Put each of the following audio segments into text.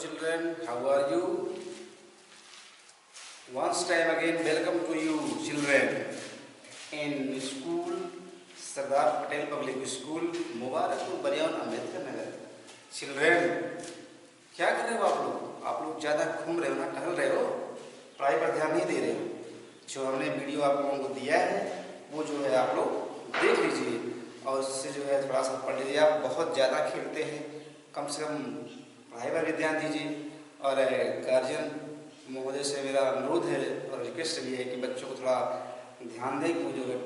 children, how are you? Once time again, welcome to you children in school Sardar Patel public school Mubarakpur Bariyan Ambedkar Nagar. Children, क्या कर रहे हो आप लोग? आप लोग ज़्यादा घूम रहे हो ना, टहल रहे हो, पढ़ाई पर ध्यान नहीं दे रहे हो। जो हमने वीडियो आप लोगों को दिया है वो जो है आप लोग देख लीजिए और उससे जो है थोड़ा सा पढ़ लीजिए। आप बहुत ज़्यादा खेलते हैं, कम से कम पढ़ाई पर भी ध्यान दीजिए। और गार्जियन महोदय से मेरा अनुरोध है और रिक्वेस्ट भी है कि बच्चों को थोड़ा ध्यान दें कि जो है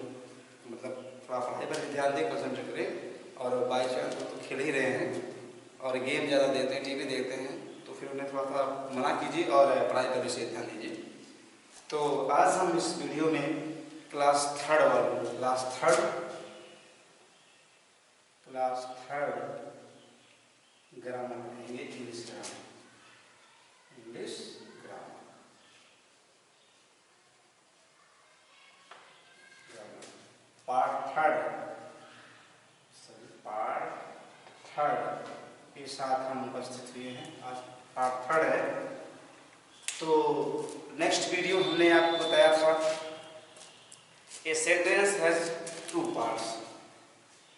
मतलब थोड़ा पढ़ाई पर भी ध्यान दें, कंसंट्रेट करें। और बाई चांस तो खेल ही रहे हैं और गेम ज़्यादा देखते हैं, टीवी देखते हैं, तो फिर उन्हें थोड़ा सा मना कीजिए और पढ़ाई पर विशेष ध्यान दीजिए। तो आज हम इस वीडियो में क्लास थर्ड ग्रामर पढ़ेंगे, इंग्लिश ग्रामर पार्ट थर्ड के साथ हम उपस्थित हुए हैं। आज पार्ट थर्ड है। तो नेक्स्ट वीडियो हमने आपको बताया था ए sentence has two parts.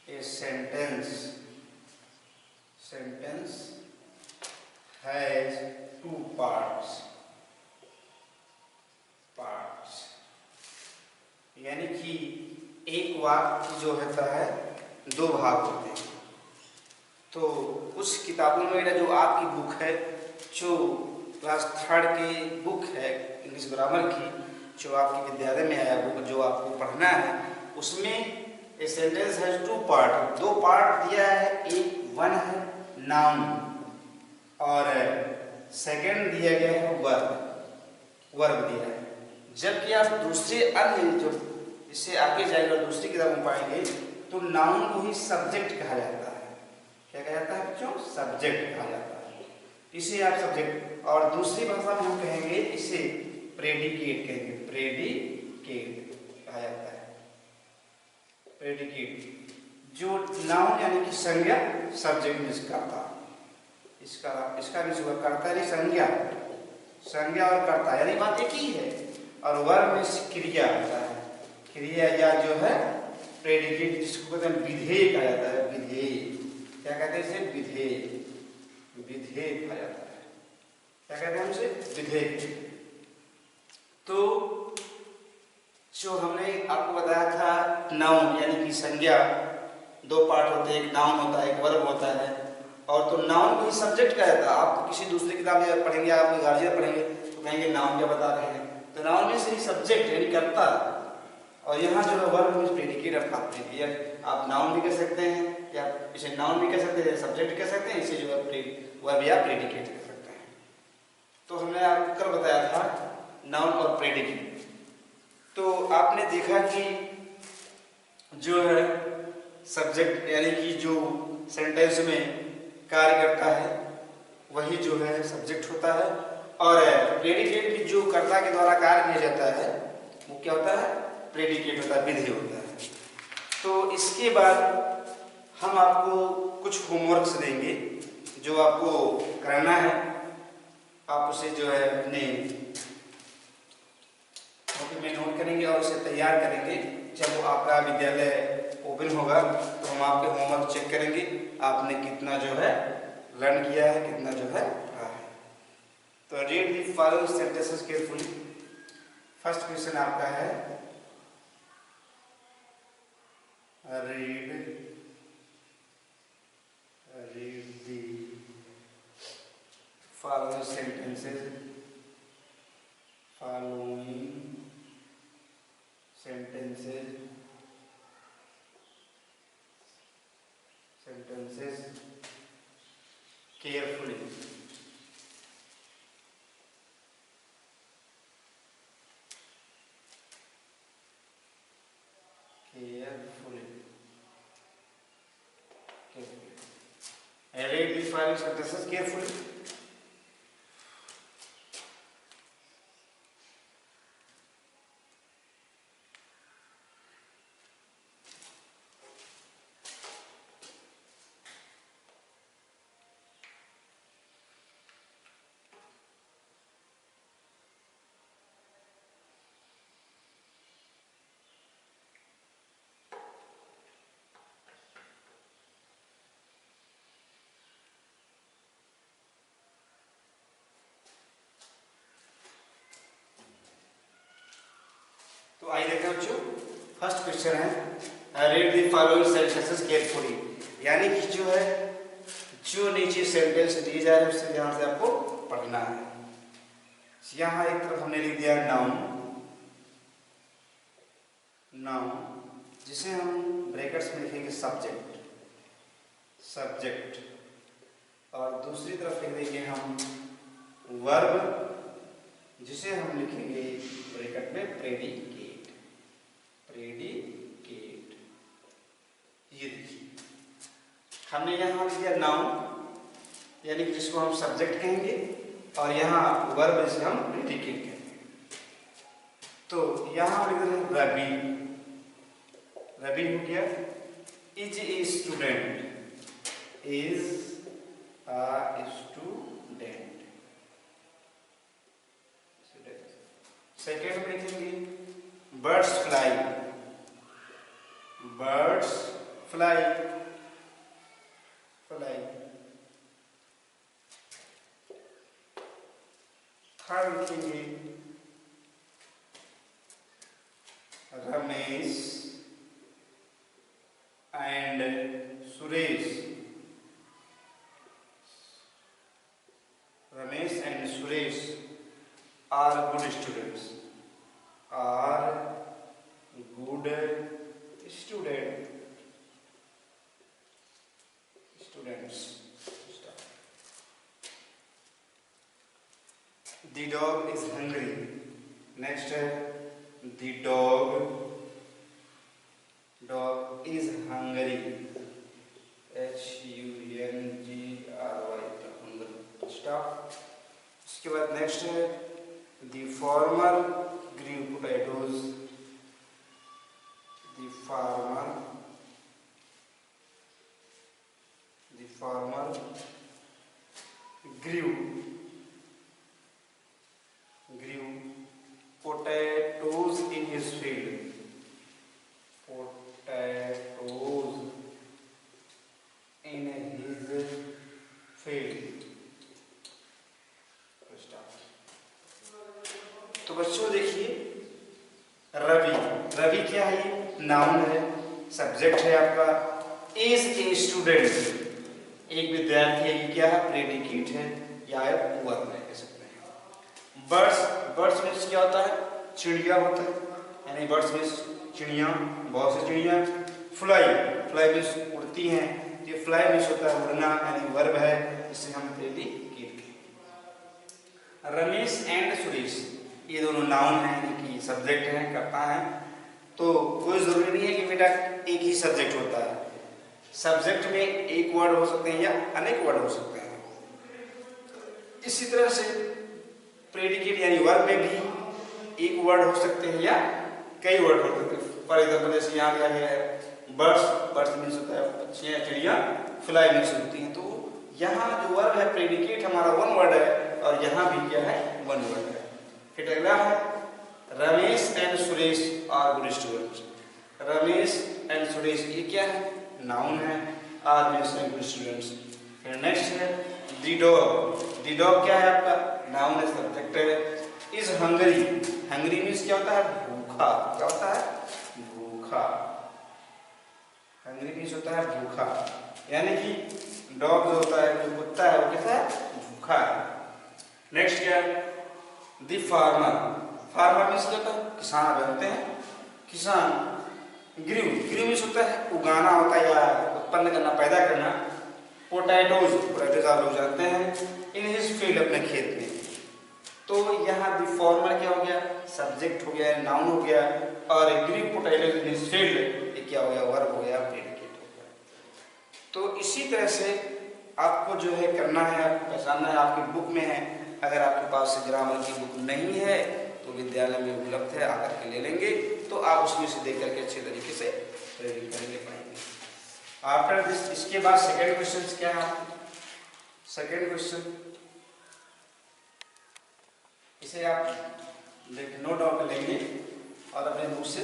A sentence has two parts यानी कि एक वाक्य जो होता है दो भाग होते हैं। तो कुछ किताबों में जो आपकी बुक है, जो क्लास थर्ड की बुक है इंग्लिश ग्रामर की, जो आपके विद्यालय में आया बुक जो आपको पढ़ना है, उसमें a sentence has two part, दो पार्ट दिया है। एक वन है नाउन और सेकंड दिया गया है वर्ब दिया है। जबकि आप दूसरे अन्य जो इससे आगे जाएगा दूसरी किताब में पाएंगे तो नाउन को ही सब्जेक्ट कहा जाता है। क्या कहा जाता है बच्चों? सब्जेक्ट कहा जाता है। इसे आप सब्जेक्ट, और दूसरी भाषा में हम कहेंगे इसे प्रेडिकेट कहेंगे। प्रेडिकेट कहा जाता है। प्रेडिकेट जो नाउन यानी कि संज्ञा, सब्जेक्ट मीन्स कर्ता, इसका मीन्स कर्ता नहीं संज्ञा और कर्ता यानी बात एक ही है। और वर्ब मीन्स क्रिया होता है, क्रिया या जो है प्रेडिकेट, जिसको कहते हैं विधेय कहा जाता है। विधेय क्या कहते हैं इसे? विधेय कहा जाता है। क्या कहते हैं उसे? विधेय। तो जो हमने आपको बताया था नाउन यानी कि संज्ञा, दो पार्ट होते हैं, एक नाउन होता है एक वर्ब होता है। और तो नाउन को ही सब्जेक्ट कहा जाता है। आप किसी दूसरी किताब में पढ़ेंगे, आप गार्जियन पढ़ेंगे तो कहेंगे नाउन क्या बता रहे हैं, तो नाउन में से ही सब्जेक्ट यानी कर्ता, और यहाँ जो है वर्ब में प्रेडिकेट अर्थात प्रेडिकेट। आप नाउन भी कह सकते हैं या इसे नाउन भी कह सकते हैं, सब्जेक्ट कह सकते हैं, इसे जो है वर्ब या प्रेडिकेट कह सकते हैं। तो हमने आपको कल बताया था नाउन और प्रेडिकेट। तो आपने देखा कि जो है सब्जेक्ट यानी कि जो सेंटेंस में कार्य करता है वही जो है सब्जेक्ट होता है, और प्रेडिकेट भी जो कर्ता के द्वारा कार्य किया जाता है वो क्या होता है? प्रेडिकेट होता है, विधेय होता है। तो इसके बाद हम आपको कुछ होमवर्क्स देंगे जो आपको करना है। आप उसे जो है अपने कॉपी में नोट करेंगे और उसे तैयार करेंगे। जब आपका विद्यालय ओपन होगा तो हम आपके होमवर्क चेक करेंगे, आपने कितना जो है लर्न किया है, कितना जो है पढ़ा है। तो read the following sentences carefully. First question आपका है read the following sentences carefully. Read the following sentences carefully. तो आइए देखते हैं बच्चों, फर्स्ट क्वेश्चन है read the following sentences carefully, यानी कि जो है जो नीचे सेंटेंस दिए जा रहे हैं उससे ध्यान से आपको पढ़ना है। यहाँ एक तरफ हमने लिख दिया नाउन, नाउन जिसे हम ब्रैकेट्स में लिखेंगे सब्जेक्ट, सब्जेक्ट, और दूसरी तरफ लिख देंगे हम वर्ब जिसे हम लिखेंगे ब्रैकेट में प्रेडिकेट, प्रेडिकेट। ये देखिए हमने यहाँ लिख दिया नाउन यानी कि जिसको हम सब्जेक्ट कहेंगे, और यहाँ वर्ब जिसे हम प्रेडिकेट कहेंगे। तो यहाँ लिख रहे हैं रवि, रवि हो गया। इज ए स्टूडेंट, इज a student, सेकेंड में लिखेंगे birds fly, birds fly, fly. Third लिखेंगे Ramesh and Suresh, Ramesh and Suresh are good students, are good students. The dog is hungry. Next, the dog is hungry. Hungry. Stop. उसके बाद next है the farmer grew potatoes, the farmer grew potatoes in his field, potatoes in his field. तो बच्चों देखिए रवि, रवि क्या है, noun है, subject है आपका, इज ए स्टूडेंट एक विद्यार्थी है, ये क्या है प्रेडिकेट है या वर्ब है कह सकते हैं। बर्ड्स, बर्ड्स मीन्स क्या होता है, चिड़िया होता है, यानी बर्ड्स मीन्स चिड़िया, बहुत सी चिड़िया। फ्लाई, फ्लाई मीन्स उड़ती हैं, ये फ्लाई मीन्स होता है उड़ना, यानी वर्ब है, जिसे हम प्रेडिकेट कहते हैं। रमेश एंड सुरेश ये दोनों नाउन है यानी कि सब्जेक्ट है, करता है। तो कोई जरूरी नहीं है कि बेटा एक ही सब्जेक्ट होता है, सब्जेक्ट में एक वर्ड हो सकते हैं या अनेक वर्ड हो सकते हैं। इसी तरह से प्रेडिकेट यानी वर्ब में भी एक वर्ड हो सकते हैं या कई वर्ड हो सकते हैं। फॉर एग्जाम्पल जैसे यहाँ दिया गया है बर्ड्स, बर्ड्स मीन्स होता है पक्षियाँ चिड़िया, फ्लाई मीन्स होती हैं। तो यहाँ जो वर्ब है प्रेडिकेट हमारा वन वर्ड है, और यहाँ भी क्या है वन वर्ड है। फिर अगला है Ramesh and Suresh are good students, Ramesh and Suresh ये क्या है, नाउन है, आर मीन्स गुड स्टूडेंट्स। फिर नेक्स्ट है द डॉग, द डॉग क्या है आपका, नाउन है, सब्जेक्ट है। इज हंगरी, हंगरी मीन्स क्या होता है भूखा, क्या होता है भूखा, हंगरी मीन्स होता है भूखा, यानी कि डॉग जो होता है जो कुत्ता है वो कैसा है भूखा है। नेक्स्ट क्या है द फार्मर, फार्मर मीन्स क्या होता है किसान बनते हैं, किसान। ग्रीव, ग्रीव मीन्स होता है उगाना होता है या उत्पन्न करना, पैदा करना। पोटैटोज, पोटैटोज आप लोग जानते हैं, इन हिज फील्ड अपने खेत में। तो यहाँ द फार्मर क्या हो गया, सब्जेक्ट हो गया, नाउन हो गया, और grew potatoes in his field ये क्या हो गया, वर्ब हो गया, प्रेडिकेट हो गया। तो इसी तरह से आपको जो है करना है, आपको पहचानना है, आपकी बुक में है। अगर आपके पास ग्रामर की बुक नहीं है तो विद्यालय में उपलब्ध है, आकर के ले लेंगे, तो आप उसमें से देख करके अच्छे तरीके से रीडिंग करेंगे, पढ़ेंगे। आफ्टर दिस, इसके बाद सेकेंड क्वेश्चन क्या है, सेकेंड क्वेश्चन इसे आप नोट डाउन कर लेंगे और अपने बुक से,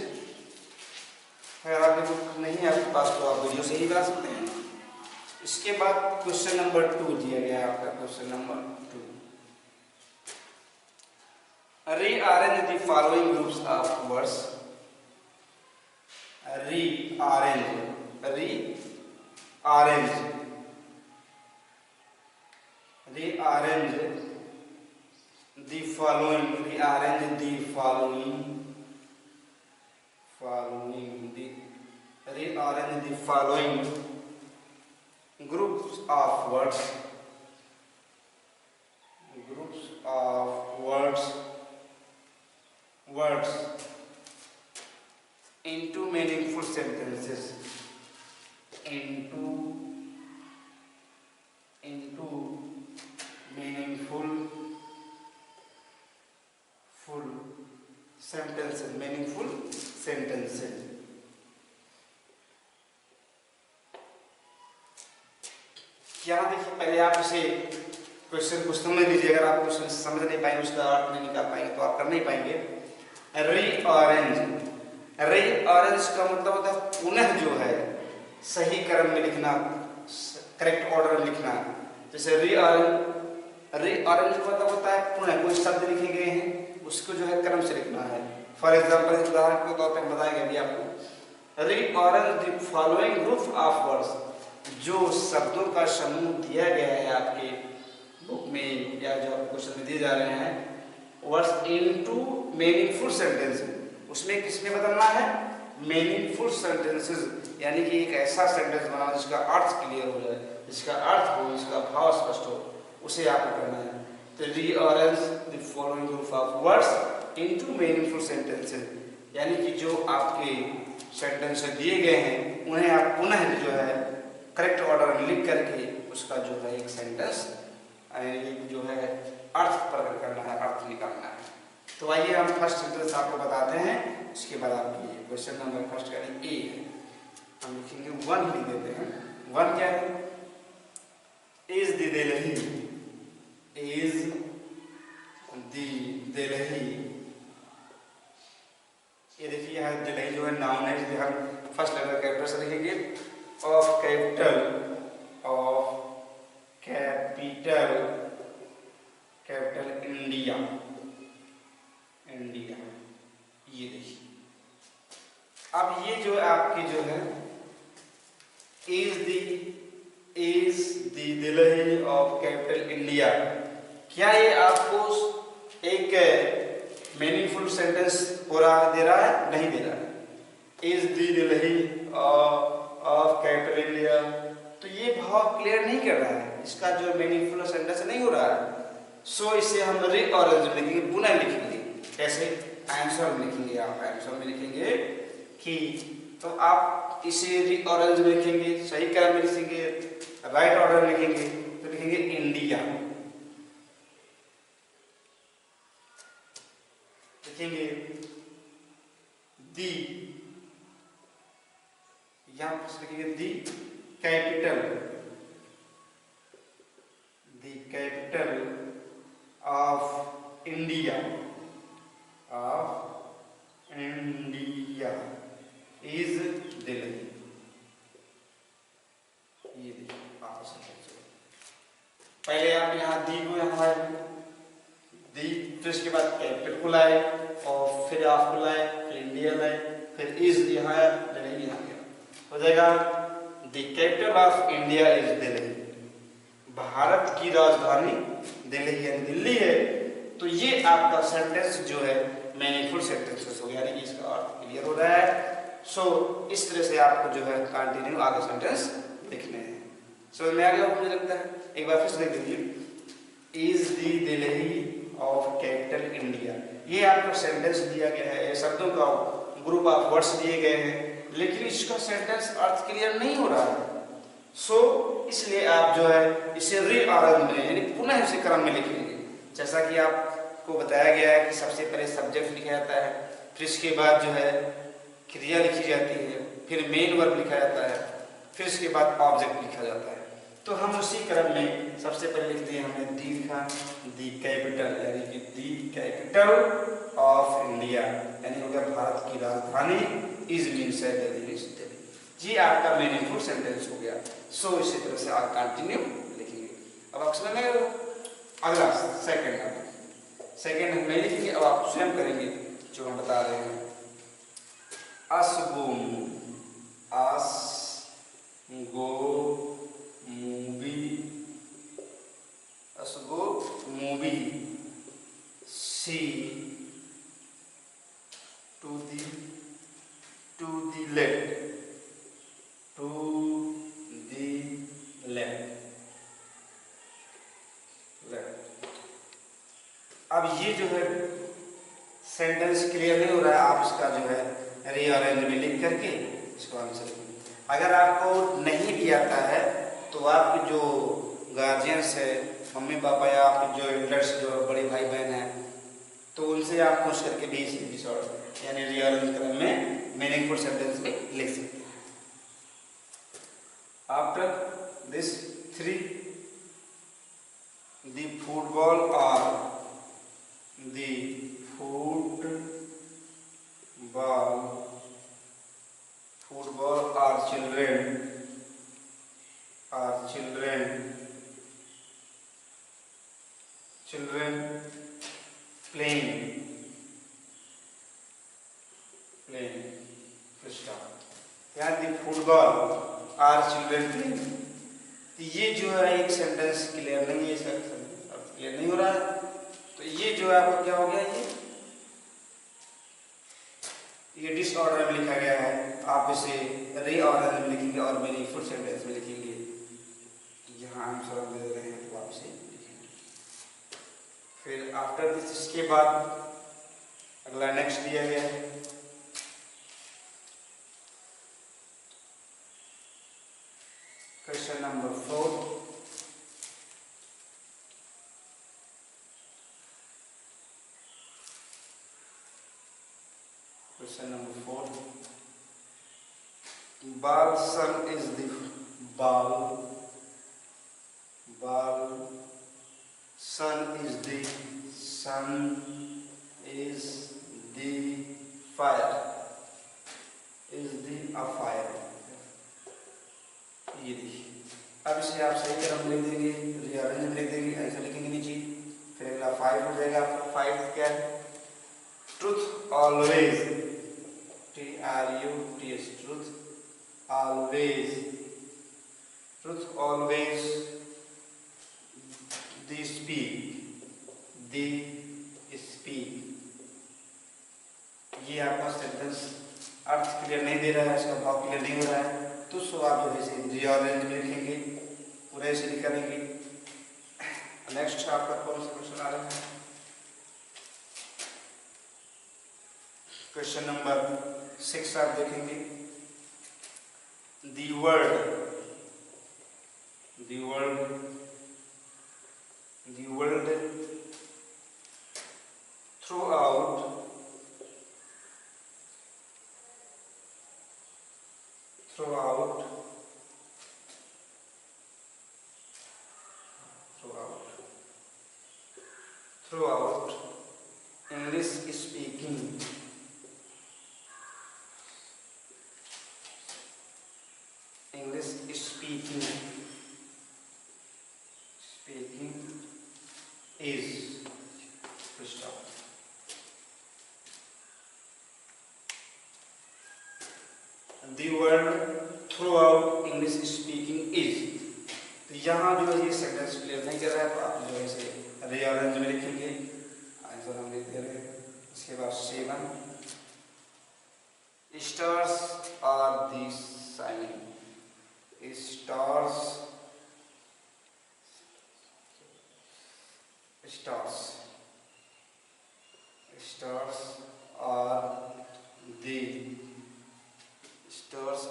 अगर आपकी बुक नहीं है आपके पास तो आप वीडियो से ही करा सकते हैं। इसके बाद क्वेश्चन नंबर 2 दिया गया है आपका, question number 2, rearrange the following groups of words rearrange the following, rearrange the following, rearrange the following groups of words, into meaningful sentences, into meaningful sentences, यहाँ देखिए, पहले आप इसे क्वेश्चन को समझ लीजिए। अगर आप क्वेश्चन समझ नहीं पाएंगे, उसका अर्थ नहीं निकाल पाएंगे, तो आप कर नहीं पाएंगे। रीअरेंज का मतलब होता है पुनः जो है सही क्रम में लिखना, करेक्ट ऑर्डर में लिखना। जैसे रीअरेंज का मतलब होता है पुनः कोई शब्द लिखे गए हैं, उसको जो है क्रम से लिखना है। फॉर एग्जाम्पल, उदाहरण के तौर पर बताएंगे अभी आपको। Rearrange the following group of words, जो शब्दों का समूह दिया गया है आपके बुक में या जो आपको क्वेश्चन में दिए जा रहे हैं, वर्ड्स इनटू मीनिंगफुल सेंटेंसेस, उसमें किसमें बदलना है? मीनिंगफुल सेंटेंसेस, यानी कि एक ऐसा सेंटेंस बनाना जिसका अर्थ क्लियर हो जाए, जिसका अर्थ हो, जिसका भाव स्पष्ट हो, उसे आपको करना है। तो rearrange the following group of words into meaningful sentences, यानी कि जो आपके सेंटेंस दिए गए हैं उन्हें आप पुनः जो है करेक्ट ऑर्डर में लिख करके उसका जो है एक सेंटेंस जो है अर्थ प्रकट करना है, अर्थ निकालना है। तो आइए हम फर्स्ट सेंटेंस आपको बताते हैं, उसके बाद आपकी क्वेश्चन नंबर फर्स्ट का ए है, हम लिखेंगे 1 लिख देते हैं। 1 क्या है? Is the Delhi, is the Delhi. ये देखिए यहाँ दिल्ली जो है नाउन है, इसलिए हम फर्स्ट लेटर कैरेक्टर से लिखेंगे। ऑफ कैपिटल इंडिया, ये देखिए। अब ये जो आपकी जो है is the Delhi of capital India, क्या ये आपको एक मीनिंगफुल सेंटेंस पूरा दे रहा है? नहीं दे रहा है। Is the Delhi of capital India, तो ये भाव क्लियर नहीं कर रहा है, इसका जो मीनिंगफुल सेंटेंस नहीं हो रहा है। सो इसे हम रीअरेंज लिखेंगे, पुनः लिखेंगे। कैसे? आंसर में लिखेंगे। आप आंसर में लिखेंगे कि, तो आप इसे रीअरेंज में लिखेंगे, सही क्रम में लिखेंगे, राइट ऑर्डर में लिखेंगे, तो लिखेंगे इंडिया, लिखेंगे दी, यहां पर लिखेंगे the capital of India, is Delhi. ये देखिए आप पहले आप यहाँ दी को यहाँ दी, फिर उसके बाद कैपिटल को लाए और फिर आप को लाए, फिर इंडिया लाए, फिर इज यहाँ दिल्ली यहाँ गया, हो जाएगा the capital of India is Delhi. Bharat की राजधानी दिल्ली है, दिल्ली है। तो ये आपका सेंटेंस जो है मीनिंगफुल सेंटेंसेस हो गया, यानी कि इसका अर्थ क्लियर हो रहा है। सो इस तरह से आपको जो है कंटिन्यू आगे सेंटेंस लिखने हैं। समझ में आ गया मुझे लगता है। एक बार फिर से देख लीजिए, is the Delhi of capital India, ये आपको सेंटेंस दिया गया है, शब्दों का ग्रुप ऑफ वर्ड्स दिए गए हैं, लेकिन इसका सेंटेंस अर्थ क्लियर नहीं हो रहा है। सो इसलिए आप जो है इसे रीअरेंज में, यानी पुनः इसे क्रम में लिखेंगे। जैसा कि आपको बताया गया है कि सबसे पहले सब्जेक्ट लिखा जाता है, फिर इसके बाद जो है क्रिया लिखी जाती है, फिर मेन वर्ब लिखा जाता है, फिर इसके बाद ऑब्जेक्ट लिखा जाता है। तो हम उसी क्रम में सबसे पहले लिखते हैं, हमने दी लिखा, दी कैपिटल, यानी कि दी कैपिटल ऑफ इंडिया, यानी हो गया भारत की राजधानी, इज मीन्स है दिल्ली। जी आपका मीनिंगफुल सेंटेंस हो गया। सो इसी तरह से आप कंटिन्यू लिखेंगे। अब आप समझ में अगला सेकेंड हम नहीं लिखेंगे, अब आप स्वयं करेंगे जो हम बता रहे हैं। असगुम, असगुम, the left, to the left, left। अब ये जो है सेंटेंस क्लियर नहीं हो रहा है, आप इसका जो है रीअरेंज में लिख करके इसको आंसर लिखें। अगर आपको नहीं भी आता है तो आपके जो गार्जियंस है, मम्मी पापा या आपके जो एल्डर्स, जो बड़े भाई बहन हैं, तो उनसे आप पूछ करके भी इस एपिसोड यानी रीअरेंज क्रम में मीनिंगफुल सेंटेंस में लिख सकते हैं। After this 3, the football are children playing full stop। यार the football are children playing, तो ये जो है एक सेंटेंस क्लियर नहीं है, इसका अर्थ क्लियर नहीं हो रहा है, तो ये जो है आपको क्या हो गया, ये डिसऑर्डर में लिखा गया है। आप इसे रीऑर्डर में लिखेंगे और मेरी फुल सेंटेंस में लिखेंगे। यहाँ आंसर हम दे रहे हैं तो आप इसे लिखेंगे। फिर आफ्टर दिस, इसके बाद अगला नेक्स्ट दिया गया है question number 4। Question number 4. Bal sun is the sun is the fire, a fire। ये देखिए, अब इसे आप सही क्रम लिख देंगे, रीअरेंज में लिख देंगे, ऐसे लिखेंगे नीचे। फिर अगला 5 हो जाएगा आपका। 5 क्या है, truth always, TRUTH, truth always, they speak। ये आपका सेंटेंस अर्थ क्लियर नहीं दे रहा है, इसका भाव क्लियर नहीं हो रहा है, तो सो आप जो इसे रीअरेंज में लिखेंगे, पूरा इसे लिखेंगे। नेक्स्ट आपका कौन सा क्वेश्चन आ रहा है, क्वेश्चन नंबर 6 आप देखेंगे। The world throughout English speaking is full stop। The world throughout English speaking is, तो यहाँ जो है ये सेंटेंस क्लियर नहीं कर रहा है, तो आप जो है इसे रीअरेंज में लिखेंगे। आंसर हम लिख दे रहे हैं। इसके बाद 7, stars are the shining, stars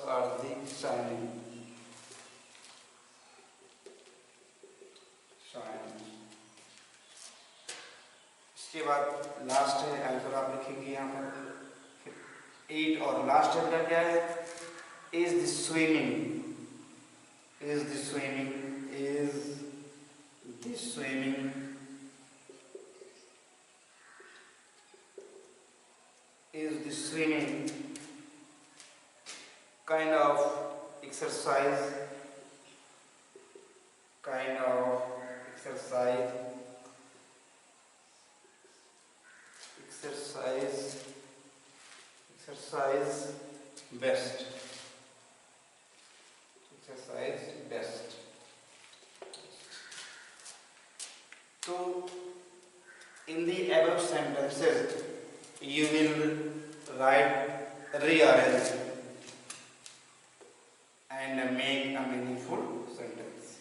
are the shining। इसके बाद लास्ट है, आंसर आप लिखेंगे यहाँ पर 8, और लास्ट है क्या है, is the swimming kind of exercise best। So in the above sentences you will write rearrange, and make a meaningful sentence.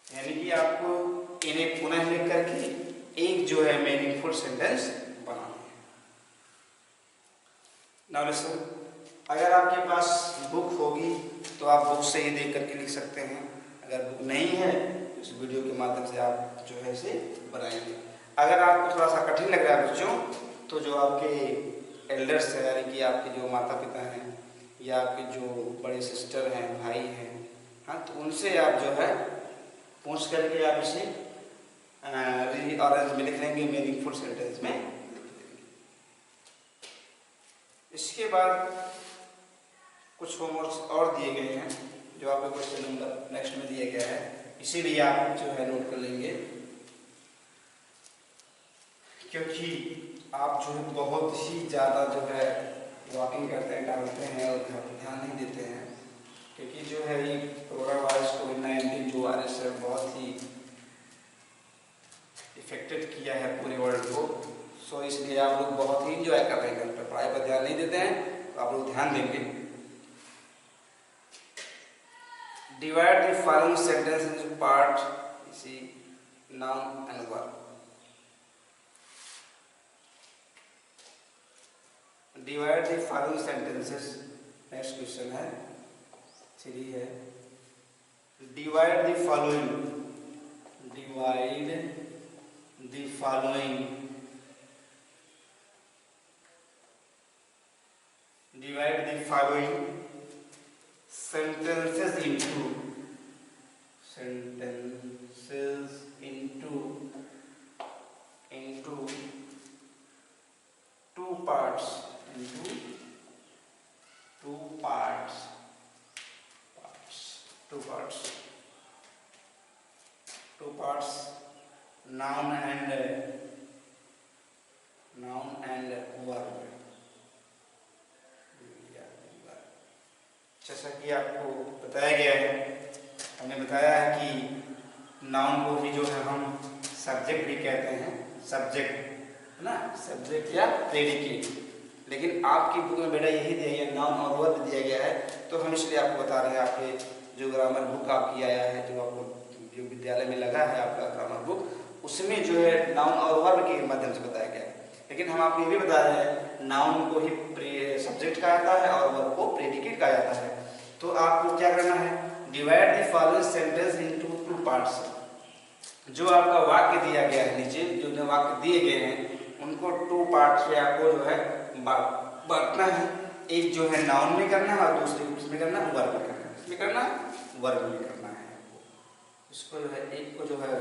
यानी कि आपको इन्हें पुनः लिख करके एक जो है मीनिंगफुल सेंटेंस बनाना है। नाउ लिसन, अगर आपके पास बुक होगी तो आप बुक से ही देख करके लिख सकते हैं। अगर बुक नहीं है तो इस वीडियो के माध्यम से आप जो है इसे बनाएंगे। अगर आपको थोड़ा सा कठिन लग रहा है बच्चों, तो जो आपके एल्डर्स हैं, यानी कि आपके जो माता पिता हैं या आपके जो बड़े सिस्टर हैं, भाई हैं, हाँ, तो उनसे आप जो है पूछ करके आप इसे ऑरेंज में लिख लेंगे, मीनिंगफुल सेंटेंस में लिख देंगे। इसके बाद कुछ होमवर्क्स और दिए गए हैं जो आपको क्वेश्चन नंबर नेक्स्ट में दिया गया है, इसीलिए आप जो है नोट कर लेंगे, क्योंकि आप जो है बहुत ही ज़्यादा जो है वॉकिंग करते हैं, टहलते हैं और ध्यान नहीं देते हैं, क्योंकि जो है ये कोरोना वायरस कोविड-19 जो वायरस है बहुत ही इफेक्टेड किया है पूरे वर्ल्ड को। सो इसलिए आप लोग बहुत ही इंजॉय कर रहे हैं, घर पर पढ़ाई पर ध्यान नहीं देते हैं, तो आप लोग ध्यान देंगे। Divide the following sentence into part, you see, noun and verb. Divide the following sentences. Next question है 3 है। Divide the following. Divide the following. Divide the following sentences into two parts, noun and verb। जैसा कि आपको बताया गया है, हमने बताया है कि नाउन को ही जो है हम सब्जेक्ट भी कहते हैं, सब्जेक्ट है ना, सब्जेक्ट या प्रेडिकेट। लेकिन आपकी बुक में बेटा यही दिया गया, नाउन और वर्ब दिया गया है, तो हम इसलिए आपको बता रहे हैं। आपके जो ग्रामर बुक आपकी आया है, जो आपको जो विद्यालय में लगा है आपका ग्रामर बुक, उसमें जो है नाउन और वर्ब के माध्यम से बताया गया है। लेकिन हम आपको ये भी बता रहे हैं, नाउन को ही सब्जेक्ट कहा जाता है और वर्ब को प्रेडिकेट कहा जाता है। तो आपको क्या करना है, divide the following sentence into 2 parts. जो आपका वाक्य दिया गया है, नीचे जो वाक्य दिए गए हैं उनको 2 पार्ट में आपको जो है बांटना है। एक जो है नाउन में करना है और दूसरे किसमें करना है, वर्ब में करना है। किसमें करना है, वर्ब में करना है आपको। इसको जो है एक को जो है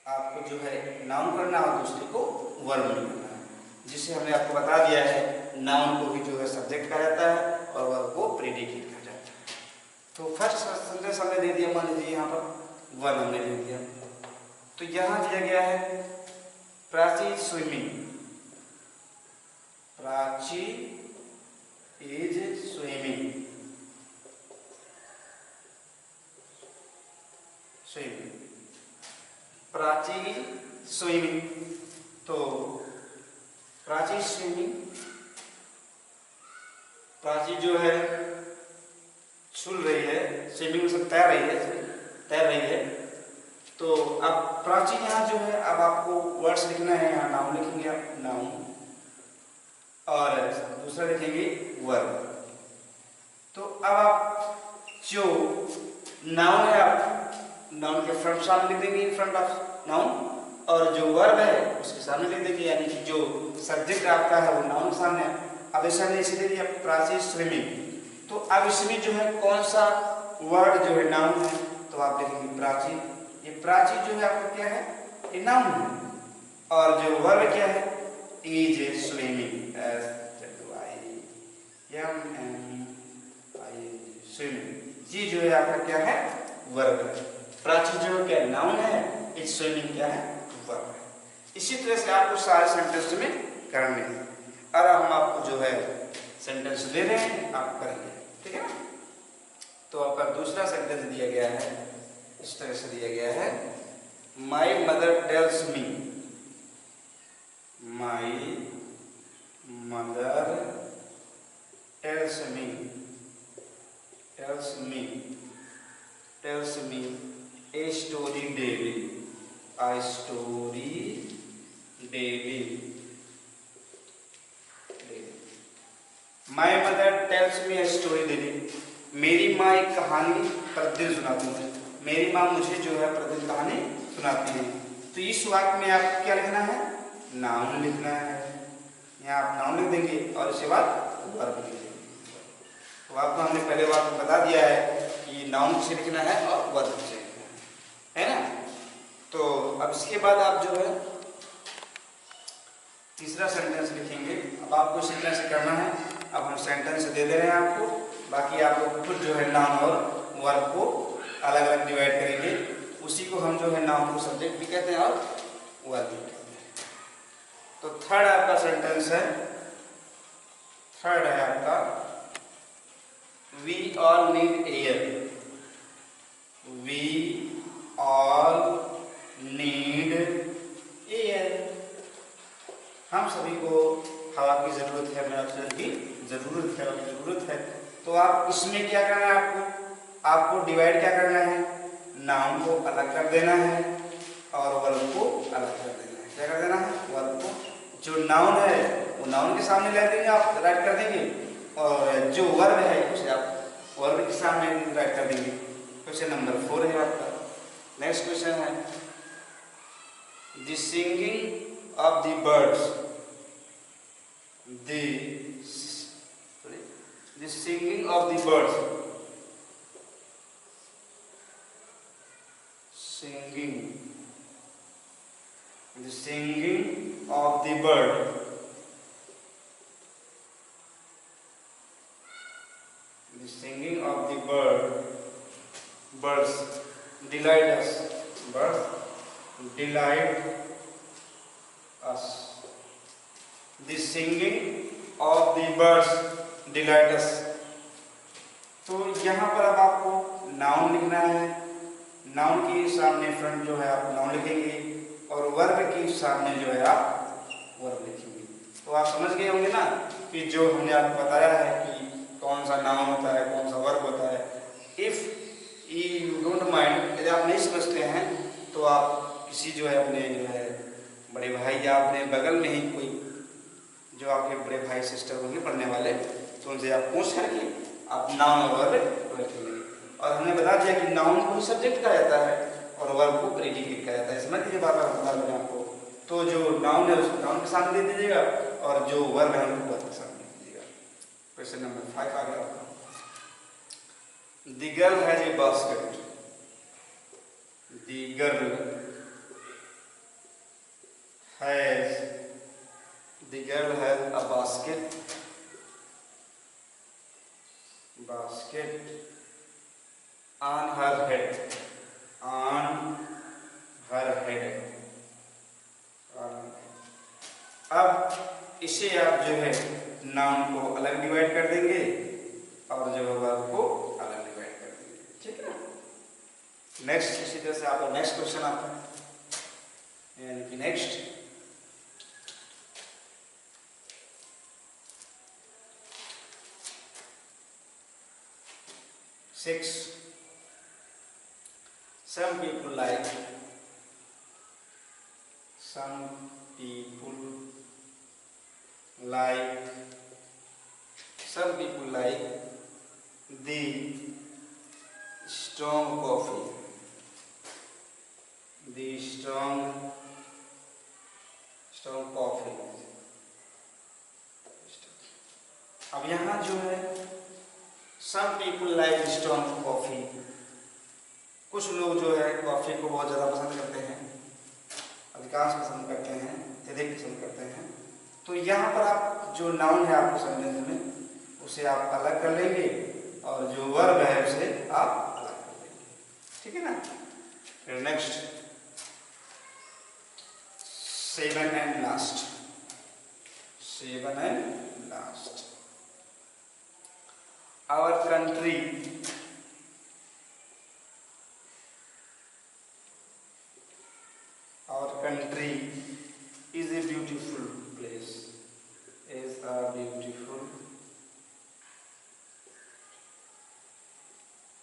आपको जो है नाउन करना और दूसरे को वर्ब में करना है, जिसे हमने आपको बता दिया है नाउन को भी जो है सब्जेक्ट कहा जाता है और वर्ब को प्रेडिकेट कहा जाता है। तो फर्स्ट सेंटेंस हमने दे दिया, मान लीजिए यहाँ पर वन हमने दे दिया, तो यहाँ दिया गया है Prachi swimming. Prachi is swimming, swimming, Prachi swimming. तो प्राची स्विमिंग, प्राची जो है छूल रही है, स्विमिंग से तैर रही है। तो अब प्राची यहाँ जो है, अब आपको वर्ड्स लिखना है, यहाँ नाउन लिखेंगे आप, नाउन, और दूसरा लिखेंगे वर्ब। तो अब आप जो नाउन है आप नाउन के फ्रंट सामने लिख देंगे, इन फ्रंट ऑफ नाउन, और जो वर्ब है उसके सामने लिख देंगे, यानी कि जो सब्जेक्ट आपका है वो नाउन के सामने। अब ऐसा नहीं, इसे दे दिया प्राची स्विमिंग, तो अब इसमें जो है कौन सा वर्ड जो है नाउन है, तो आप लिखेंगे प्राची। ये प्राची जो है आपका क्या है, ये नाउन है, और जो वर्ब क्या है, इज स्विमिंग, स्विमिंग। ये जो है आपका क्या है, वर्ब है। प्राची जो है क्या नाउन है, इज स्विमिंग क्या है, वर्ब है। इसी तरह से आपको सारे सेंटेंस में करने हैं, और हम आपको जो है सेंटेंस दे रहे हैं, आप करेंगे, ठीक है ना। तो आपका दूसरा सेंटेंस दिया गया है, इस तरह से दिया गया है, my mother tells me, my mother tells story daily. My mother tells me a story daily. मेरी माँ एक कहानी प्रतिदिन सुनाती है। मेरी माँ मुझे जो है प्रतिदिन कहानी सुनाती है। तो इस वाक्य में आपको क्या लिखना है? नाउन लिखना है। यहाँ आप नाउन लिख देंगे और इसके बाद वर्ब लिख देंगे। तो आपको हमने पहले वाक्य में बता दिया है कि नाउन से लिखना है और वर्ब से लिखना है ना। तो अब इसके बाद आप जो है तीसरा सेंटेंस लिखेंगे। अब आपको इसी तरह से करना है। अब हम सेंटेंस दे दे रहे हैं आपको, बाकी आप लोग खुद जो है नाउन और वर्ब को अलग अलग डिवाइड करेंगे। उसी को हम जो है नाउन को सब्जेक्ट भी कहते हैं और वर्ब भी कहते हैं। तो थर्ड आपका सेंटेंस है, थर्ड है आपका we all need air. We all need air. हम सभी को हवा की जरूरत है, ऑक्सीजन की जरूरत है, जरूरत है। तो आप इसमें क्या करना है? आपको डिवाइड क्या करना है? नाउन को अलग कर देना है और वर्ब को अलग कर देना है। क्या कर देना है? वर्ब को जो नाउन है वो नाउन के सामने ला देंगे, आप राइट कर देंगे, और जो वर्ब है उसे आप वर्ब के सामने राइट कर देंगे। क्वेश्चन नंबर 4 है आपका। नेक्स्ट क्वेश्चन है the singing of the birds. The singing of the birds. Singing. The singing of the bird. The singing of the birds delight us. Birds delight us. The singing of the birds delight us. तो यहाँ पर अब आपको noun लिखना है। Noun के सामने front जो है आप नाउन लिखेंगे और वर्ब के सामने जो है आप वर्ब लिखेंगे। तो आप समझ गए होंगे ना कि जो हमने आपको बताया है कि कौन सा नाउन होता है, कौन सा वर्ब होता है। इफ यू डोंट माइंड, यदि आप नहीं समझते हैं तो आप किसी जो है अपने जो है बड़े भाई या अपने बगल में ही कोई जो आपके बड़े भाई सिस्टर होंगे पढ़ने वाले, तो उनसे आप पूछ करके आप नाउन और वर्ब रखेंगे। और हमने बता दिया कि नाउन को सब्जेक्ट कहा जाता है और वर्ब को प्रेडिकेट कहा जाता है। समझ लीजिए बात बता दें आपको। तो जो नाउन है उसको नाउन के सामने दे दीजिएगा और जो वर्ब है उसको वर्ब के सामने दे दीजिएगा। क्वेश्चन नंबर 5 आ गया आपका। The girl has a basket. The girl has The girl has a basket on her head. On her head. अब इसे आप जो है नाउन को अलग डिवाइड कर देंगे और जो वर्ब को अलग डिवाइड कर देंगे। ठीक है ना। नेक्स्ट इसी तरह से आपका नेक्स्ट क्वेश्चन आता है, यानी कि next Six. Some people like the strong coffee. The strong coffee. अब यहाँ जो है Some people like strong coffee. कुछ लोग जो है कॉफी को बहुत ज़्यादा पसंद करते हैं, अधिकांश पसंद करते हैं, अत्यधिक पसंद करते हैं। तो यहाँ पर आप जो नाउन है आपको सेंटेंस में उसे आप अलग कर लेंगे और जो वर्ब है उसे आप अलग कर लेंगे। ठीक है ना। फिर next 7 and last. 7 and last. Our country is a beautiful place. Is a beautiful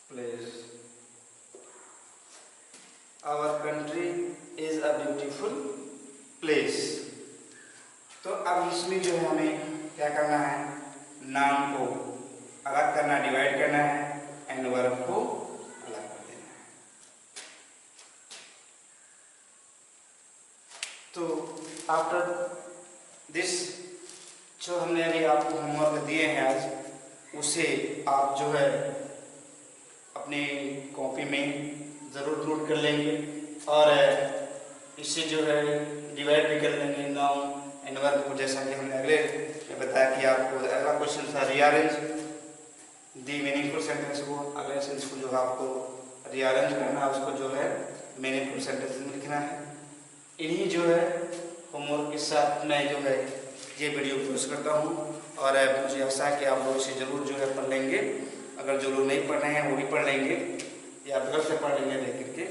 place. Our country is a जो है हमें क्या करना है, नाउन को अलग करना, डिवाइड करना है, एंड वर्ब को अलग कर देना है। तो आफ्टर दिस जो हमने अभी आपको होमवर्क दिए हैं आज, उसे आप जो है अपनी कॉपी में ज़रूर नोट कर लेंगे और इससे जो है डिवाइड भी कर लेंगे नाउन एंड वर्ब को, जैसा कि हमने अगले में बताया कि आपको अगला क्वेश्चन था रीअरेंज दी मीनिंगफुल सेंटेंस को। अगले सेंटेंस को जो है आपको रीअरेंज करना है, उसको जो है मीनिंगफुल सेंटेंस में लिखना है। इन्हीं जो है होमवर्क के साथ मैं जो है ये वीडियो पोस्ट करता हूँ और मुझे आशा है कि आप लोग इसे ज़रूर जो है पढ़ लेंगे। अगर जो लोग नहीं पढ़ रहे हैं वो भी पढ़ लेंगे या घर से पढ़ लेंगे देख करके।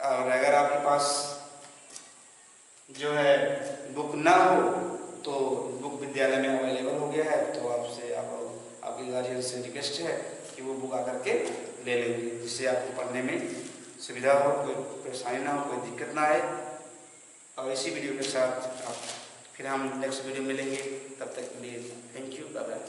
और अगर आपके पास जो है बुक ना हो तो बुक विद्यालय में अवेलेबल हो गया है, तो आपके गार्जियन से रिक्वेस्ट है कि वो बुक आकर के ले लेंगे, जिससे आपको पढ़ने में सुविधा हो, कोई परेशानी ना हो, कोई दिक्कत ना आए। और इसी वीडियो के साथ फिर हम नेक्स्ट वीडियो मिलेंगे, तब तक के लिए थैंक यू, बाय बाय।